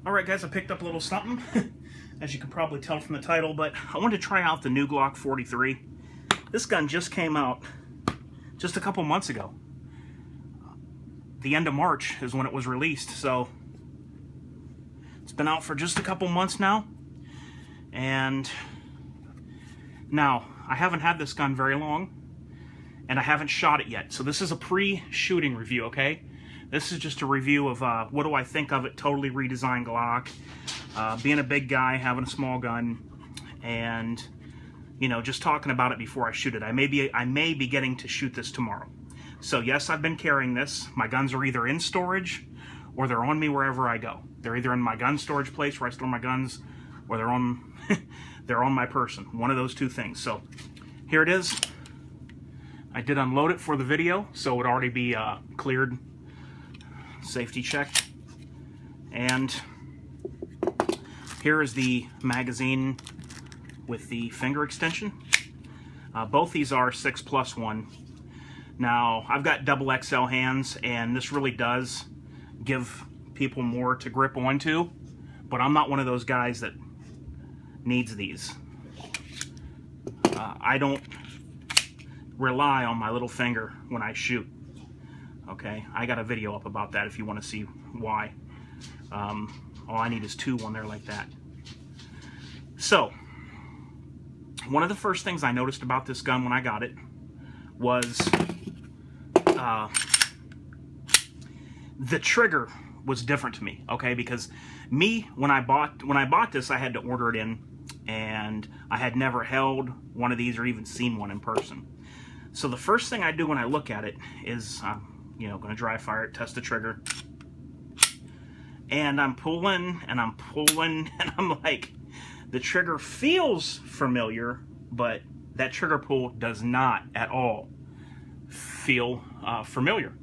Alright guys, I picked up a little something, as you can probably tell from the title, but I wanted to try out the new Glock 43. This gun just came out just a couple months ago. The end of March is when it was released, so it's been out for just a couple months now. And now, I haven't had this gun very long, and I haven't shot it yet. So this is a pre-shooting review, okay? This is just a review of what do I think of it, totally redesigned Glock. Being a big guy, having a small gun, and, you know, just talking about it before I shoot it. I may be getting to shoot this tomorrow. So yes, I've been carrying this. My guns are either in storage, or they're on me wherever I go. They're either in my gun storage place where I store my guns, or they're on, they're on my person. One of those two things. So here it is. I did unload it for the video, so it would already be cleared, safety checked. And here is the magazine with the finger extension. Both these are 6+1. Now, I've got double XL hands, and this really does give people more to grip onto, but I'm not one of those guys that needs these. I don't rely on my little finger when I shoot. Okay, I got a video up about that if you want to see why. All I need is two on there like that. So, one of the first things I noticed about this gun when I got it was the trigger was different to me. Okay, because when I bought this, I had to order it in, and I had never held one of these or even seen one in person. So the first thing I do when I look at it is you know, going to dry fire it, test the trigger. And I'm pulling, and I'm pulling, and I'm like, the trigger feels familiar, but that trigger pull does not at all feel familiar.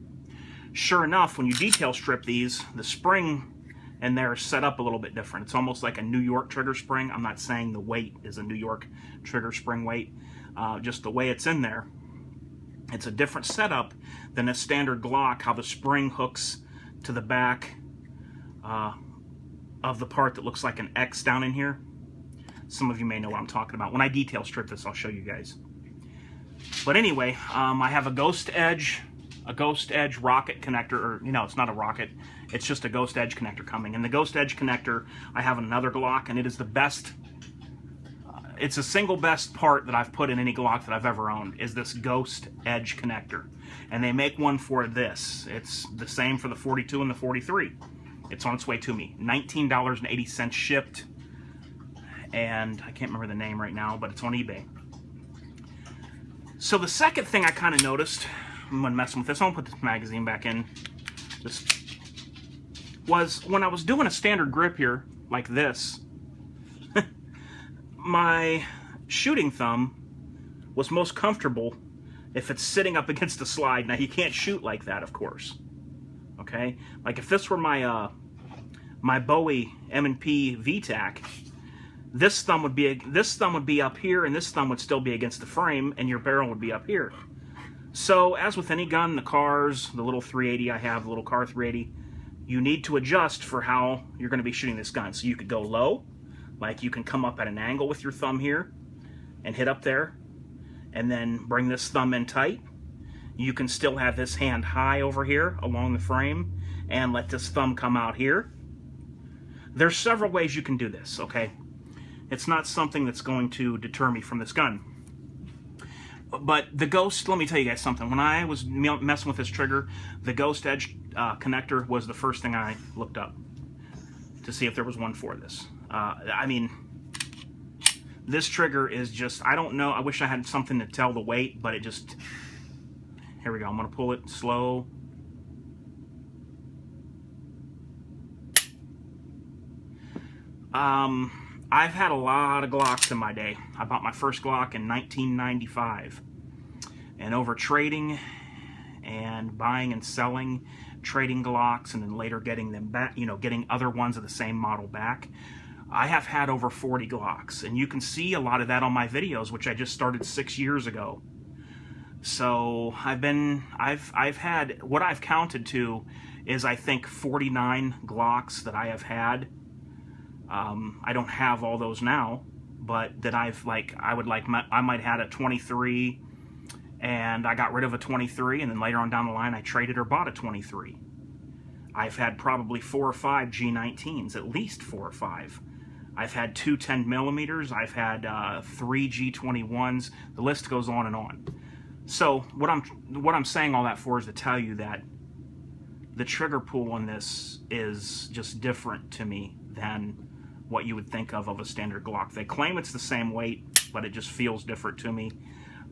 Sure enough, when you detail strip these, the spring in there is set up a little bit different. It's almost like a New York trigger spring. I'm not saying the weight is a New York trigger spring weight, just the way it's in there. It's a different setup than a standard Glock, how the spring hooks to the back of the part that looks like an X down in here. Some of you may know what I'm talking about. When I detail strip this, I'll show you guys. But anyway, I have a Ghost Edge rocket connector, or, you know, it's not a rocket, it's just a Ghost Edge connector coming. And the Ghost Edge connector, I have another Glock, and it is the best. It's the single best part that I've put in any Glock that I've ever owned, is this Ghost Edge connector. And they make one for this. It's the same for the 42 and the 43. It's on its way to me. $19.80 shipped. And I can't remember the name right now, but it's on eBay. So the second thing I kind of noticed when messing with this, I'm going to put this magazine back in, was when I was doing a standard grip here, like this, my shooting thumb was most comfortable if it's sitting up against the slide. Now, you can't shoot like that, of course. Okay? Like if this were my my Bowie M&P VTAC, this thumb would be up here, and this thumb would still be against the frame, and your barrel would be up here. So, as with any gun, the cars, the little 380 I have, the little car 380, you need to adjust for how you're going to be shooting this gun. So you could go low, like you can come up at an angle with your thumb here and hit up there, and then bring this thumb in tight. You can still have this hand high over here along the frame and let this thumb come out here. There's several ways you can do this, okay? It's not something that's going to deter me from this gun. But the Ghost, let me tell you guys something. When I was messing with this trigger, the Ghost Edge connector was the first thing I looked up to see if there was one for this. I mean, this trigger is just, I don't know, I wish I had something to tell the weight, but it just, here we go, I'm going to pull it slow. I've had a lot of Glocks in my day. I bought my first Glock in 1995. And over trading and buying and selling, trading Glocks, and then later getting them back, you know, getting other ones of the same model back, I have had over 40 Glocks. And you can see a lot of that on my videos, which I just started 6 years ago. So I've had, what I've counted to is I think 49 Glocks that I have had I don't have all those now, but that I might had a 23 and I got rid of a 23, and then later on down the line I traded or bought a 23. I've had probably 4 or 5 G19s, at least 4 or 5. I've had 2 10mm, I've had 3 G21s, the list goes on and on. So what I'm saying all that for is to tell you that the trigger pull on this is just different to me than what you would think of a standard Glock. They claim it's the same weight, but it just feels different to me.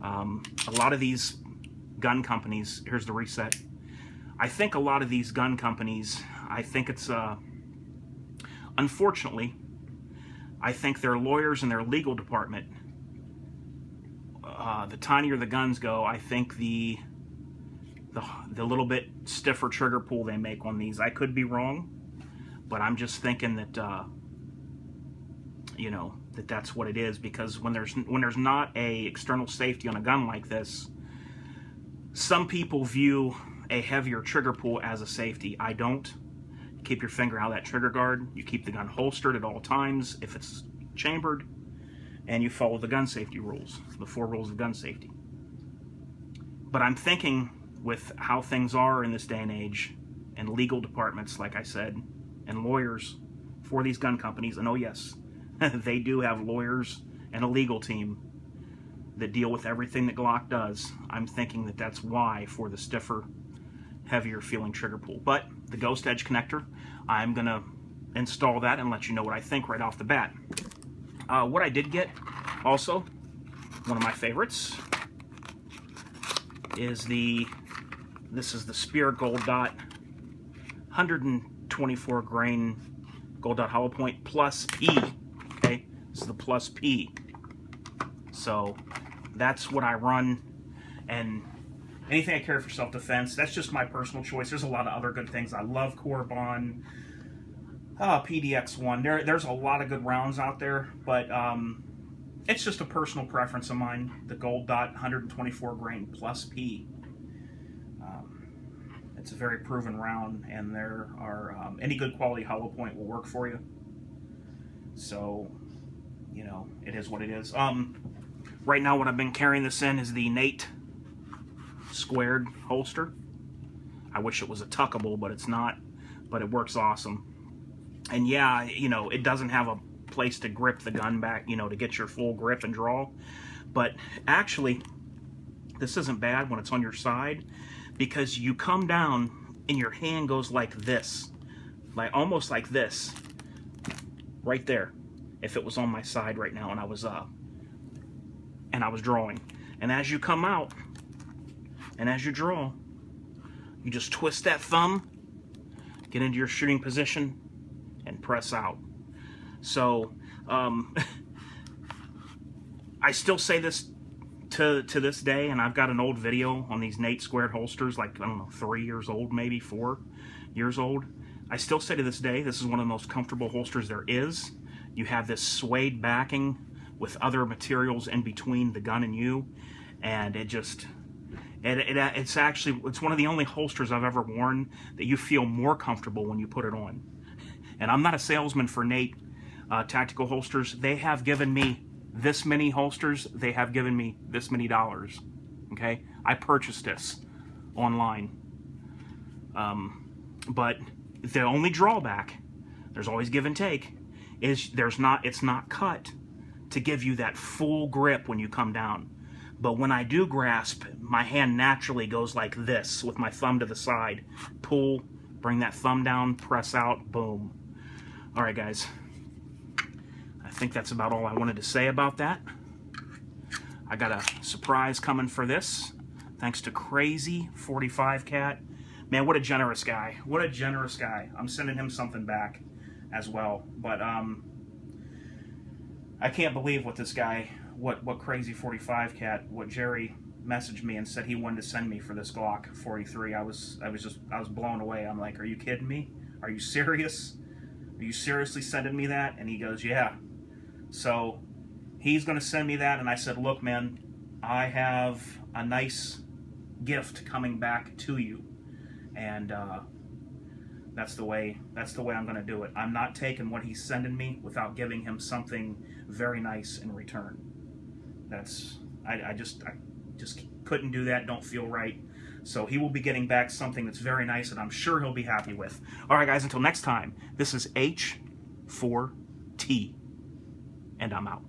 A lot of these gun companies, here's the reset. I think a lot of these gun companies, I think it's, unfortunately, I think their lawyers and their legal department, the tinier the guns go, I think the little bit stiffer trigger pull they make on these. I could be wrong, but I'm just thinking that, you know, that's what it is, because when there's not a external safety on a gun like this, some people view a heavier trigger pull as a safety. I don't. Keep your finger out of that trigger guard. You keep the gun holstered at all times if it's chambered, and you follow the gun safety rules, the 4 rules of gun safety. But I'm thinking, with how things are in this day and age, and legal departments, like I said, and lawyers for these gun companies, and oh yes, they do have lawyers and a legal team that deal with everything that Glock does. I'm thinking that that's why, for the stiffer, heavier feeling trigger pull. But the Ghost Edge connector, I'm going to install that and let you know what I think right off the bat. What I did get, also, one of my favorites, is this is the Spear Gold Dot 124 grain Gold Dot Hollow Point plus P. Okay, this is the plus P. So that's what I run, and anything I carry for self-defense, that's just my personal choice. There's a lot of other good things. I love Corbon, PDX1. There's a lot of good rounds out there, but it's just a personal preference of mine. The Gold Dot 124 grain plus P. It's a very proven round, and there are any good quality hollow point will work for you. So, you know, it is what it is. Right now, what I've been carrying this in is the Nate squared holster. I wish it was a tuckable, but it's not. But it works awesome. And yeah, you know, it doesn't have a place to grip the gun back, you know, to get your full grip and draw. But actually, this isn't bad when it's on your side, because you come down and your hand goes like this, like almost like this, right there. If it was on my side right now and I was drawing, and as you come out and as you draw, you just twist that thumb, get into your shooting position, and press out. So I still say this to this day, and I've got an old video on these Nate squared holsters, like, I don't know, 3 years old, maybe 4 years old. I still say to this day, this is one of the most comfortable holsters there is. You have this suede backing with other materials in between the gun and you, and it just, it's one of the only holsters I've ever worn that you feel more comfortable when you put it on. And I'm not a salesman for Nate tactical holsters. They have given me this many holsters, they have given me this many dollars. Okay, I purchased this online. But the only drawback, there's always give and take, is it's not cut to give you that full grip when you come down. But when I do grasp, my hand naturally goes like this with my thumb to the side. Pull, bring that thumb down, press out, boom. All right, guys. I think that's about all I wanted to say about that. I got a surprise coming for this, thanks to Crazy 45 Cat. Man, what a generous guy. What a generous guy. I'm sending him something back as well. But I can't believe what this guy, what Crazy 45 Cat, what Jerry messaged me and said he wanted to send me for this Glock 43. I was blown away. I'm like, are you kidding me? Are you serious? Are you seriously sending me that? And he goes, yeah. So he's going to send me that, and I said, look, man, I have a nice gift coming back to you. And That's the way I'm going to do it. I'm not taking what he's sending me without giving him something very nice in return. I just couldn't do that. Don't feel right. So he will be getting back something that's very nice and I'm sure he'll be happy with. All right, guys, until next time, this is H4T, and I'm out.